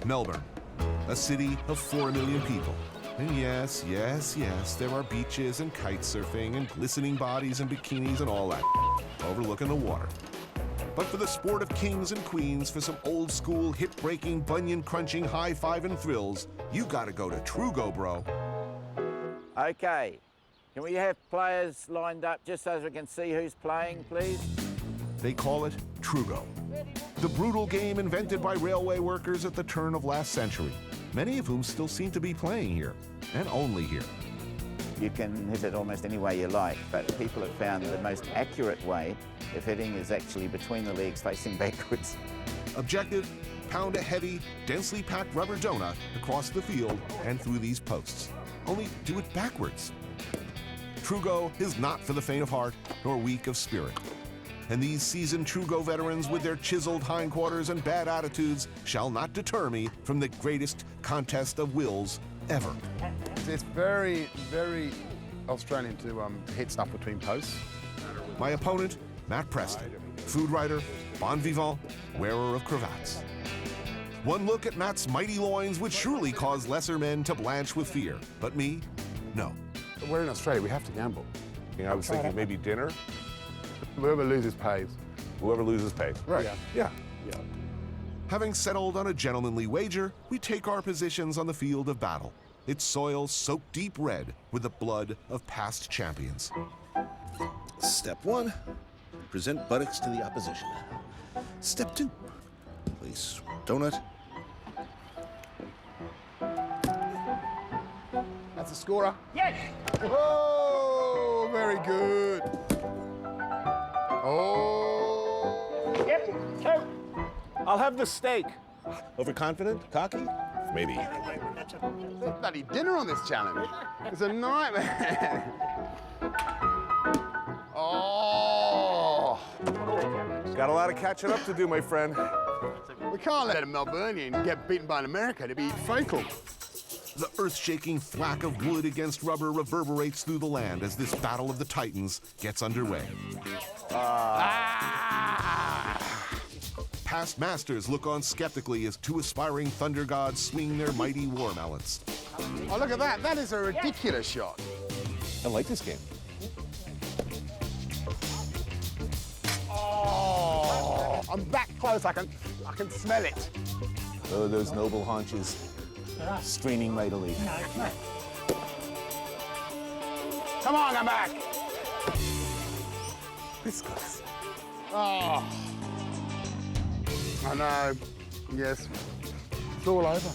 Melbourne, a city of 4 million people. And yes, there are beaches and kite surfing and glistening bodies and bikinis and all that overlooking the water. But for the sport of kings and queens, for some old school, hip-breaking, bunion-crunching, high-fiving thrills, you gotta go to Trugo, bro. Okay, can we have players lined up just so we can see who's playing, please? They call it Trugo, the brutal game invented by railway workers at the turn of last century, many of whom still seem to be playing here, and only here. You can hit it almost any way you like, but people have found the most accurate way of hitting is actually between the legs facing backwards. Objective, pound a heavy, densely packed rubber donut across the field and through these posts. Only do it backwards. Trugo is not for the faint of heart nor weak of spirit. And these seasoned Trugo veterans with their chiseled hindquarters and bad attitudes shall not deter me from the greatest contest of wills ever. It's very, very Australian to hit stuff between posts. My opponent, Matt Preston, food writer, bon vivant, wearer of cravats. One look at Matt's mighty loins would surely cause lesser men to blanch with fear. But me, no. We're in Australia, we have to gamble. You know, I was thinking maybe dinner. Whoever loses pays. Whoever loses pays. Right. Yeah. Having settled on a gentlemanly wager, we take our positions on the field of battle. Its soil soaked deep red with the blood of past champions. Step 1, present buttocks to the opposition. Step 2, place donut. That's a scorer. Yes! Oh, very good. Oh. Yep, I'll have the steak. Overconfident? Cocky? Maybe. There's bloody dinner on this challenge. It's a nightmare. Oh. Got a lot of catching up to do, my friend. We can't let a Melburnian get beaten by an American. It'd be fatal. The earth-shaking thwack of wood against rubber reverberates through the land as this battle of the titans gets underway. Past masters look on skeptically as two aspiring thunder gods swing their mighty war mallets. Oh, look at that. That is a ridiculous shot. I like this game. Oh, I'm that close. I can smell it. Oh, those noble haunches straining mightily. Come on, come back. Biscuits. Oh. I know. Yes. It's all over.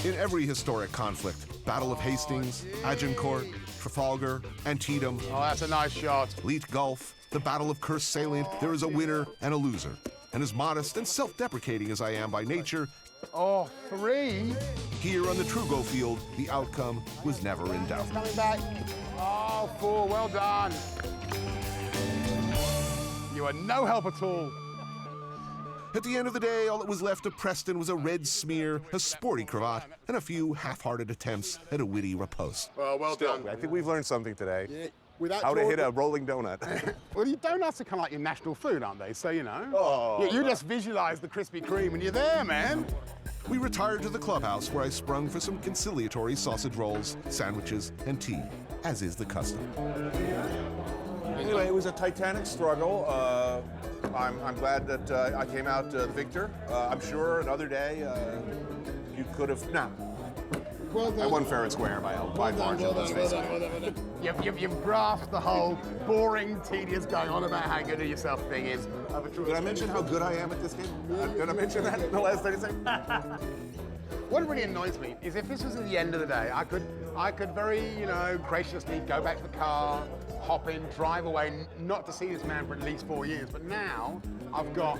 In every historic conflict, Battle of Hastings, Agincourt, Trafalgar, Antietam, Oh, that's a nice shot. Leet Gulf, the Battle of Kerse Salient, there is a winner and a loser. And as modest and self-deprecating as I am by nature, Oh, 3. here on the Trugo field, the outcome was never in doubt. Coming back. Oh, 4. Well done. You are no help at all. At the end of the day, all that was left of Preston was a red smear, a sporty cravat, and a few half-hearted attempts at a witty riposte. Well done. I think we've learned something today. Yeah, without How to hit Jordan- a rolling donut. Well, your donuts are kind of like your national food, aren't they? So, you know. Oh. You just visualize the Krispy Kreme and you're there, man. We retired to the clubhouse where I sprung for some conciliatory sausage rolls, sandwiches, and tea, as is the custom. Anyway, it was a titanic struggle. I'm glad that I came out the victor. I'm sure another day you could have. No. Well I won fair and square by a wide margin. Let's face it. You've grasped the whole boring, tedious going on about how good yourself thing is. Did I mention how good I am at this game? Did I mention that in the last 30 seconds? What really annoys me is if this was at the end of the day, I could very, graciously go back to the car, hop in, drive away, not to see this man for at least 4 years. But now I've got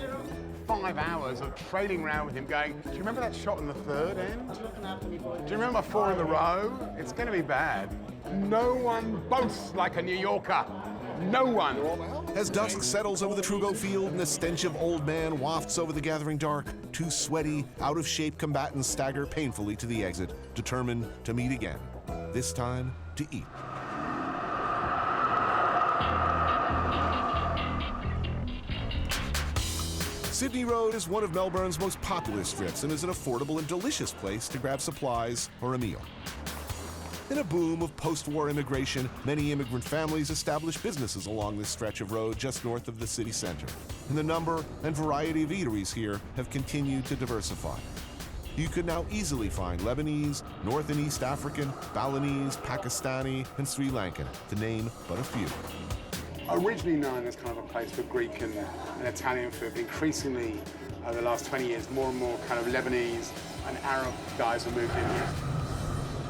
5 hours of trailing around with him going, do you remember that shot in the third end? Do you remember 4 in a row? It's going to be bad. No one boasts like a New Yorker. No one. As dusk settles over the Trugo field and the stench of old man wafts over the gathering dark, two sweaty, out-of-shape combatants stagger painfully to the exit, determined to meet again, this time to eat. Sydney Road is one of Melbourne's most popular strips and is an affordable and delicious place to grab supplies or a meal. In a boom of post-war immigration, many immigrant families established businesses along this stretch of road just north of the city center. And the number and variety of eateries here have continued to diversify. You can now easily find Lebanese, North and East African, Balinese, Pakistani, and Sri Lankan, to name but a few. Originally known as kind of a place for Greek and Italian food, but increasingly over the last 20 years, more and more kind of Lebanese and Arab guys have moved in here.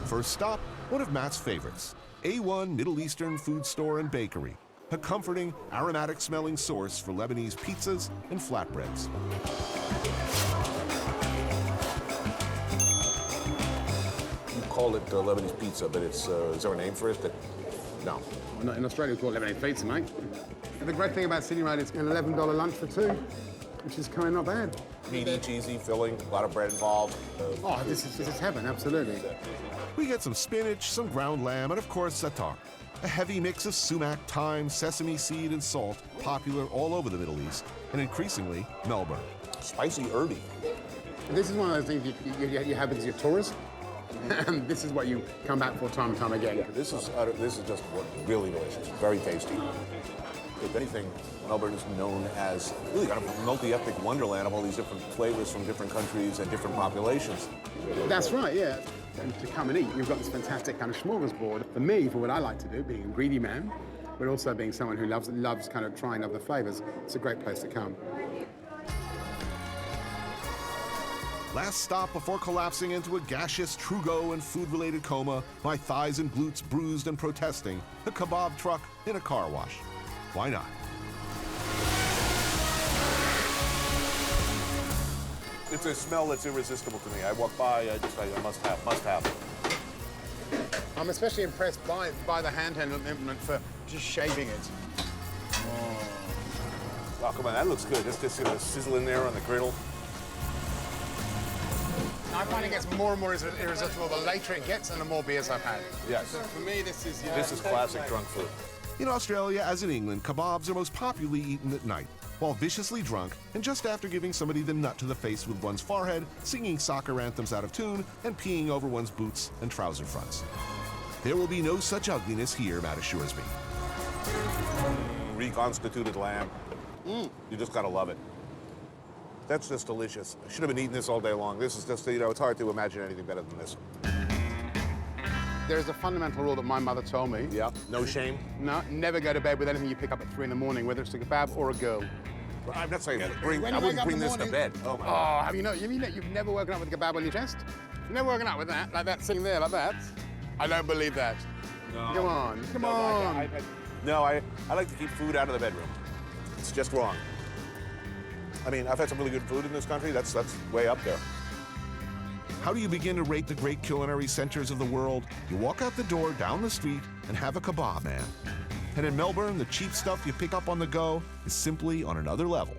First stop, one of Matt's favorites, A1 Middle Eastern Food Store and Bakery, a comforting, aromatic-smelling source for Lebanese pizzas and flatbreads. You call it Lebanese pizza, but it's is there a name for it? No. Well, in Australia, we call it Lebanese pizza, mate. And the great thing about Sydney Road is an $11 lunch for two, which is kind of not bad. Meaty, cheesy, filling, a lot of bread involved. Oh, this is heaven, absolutely. We get some spinach, some ground lamb, and of course, satar, a heavy mix of sumac, thyme, sesame seed, and salt, popular all over the Middle East, and increasingly, Melbourne. Spicy, herby. This is one of those things you have as your tourist, and this is what you come back for time and time again. This is just really delicious, very tasty. If anything, Melbourne is known as really kind of a multi-ethnic wonderland of all these different flavors from different countries and different populations. That's right, yeah. And to come and eat, you've got this fantastic kind of smorgasbord. For me, for what I like to do, being a greedy man, but also being someone who loves kind of trying other flavors, it's a great place to come. Last stop before collapsing into a gaseous Trugo and food-related coma, my thighs and glutes bruised and protesting, a kebab truck in a car wash. Why not? It's a smell that's irresistible to me. I walk by, I must have. I'm especially impressed by the handheld implement for just shaving it. Oh, come on, that looks good. Just gonna sizzle in there on the griddle. I find it gets more and more irresistible the later it gets and the more beers I've had. Yes. So for me, this is Classic drunk food. In Australia, as in England, kebabs are most popularly eaten at night, while viciously drunk, and just after giving somebody the nut to the face with one's forehead, singing soccer anthems out of tune, and peeing over one's boots and trouser fronts. There will be no such ugliness here, Matt assures me. Reconstituted lamb. You just gotta love it. That's just delicious. I should have been eating this all day long. This is just, it's hard to imagine anything better than this. There's a fundamental rule that my mother told me. Yeah, no shame. No, never go to bed with anything you pick up at 3 in the morning, whether it's a kebab or a girl. I'm not saying that. I When you wouldn't wake up bring in the this to morning- bed. Oh, my Oh, have you know? You mean that you've never woken up with a kebab on your chest? You've never woken up with that, like that, sitting there like that? I don't believe that. No. Come on, come No, on. I like to keep food out of the bedroom. It's just wrong. I mean, I've had some really good food in this country. That's way up there. How do you begin to rate the great culinary centers of the world? You walk out the door, down the street, and have a kebab, man. And in Melbourne, the cheap stuff you pick up on the go is simply on another level.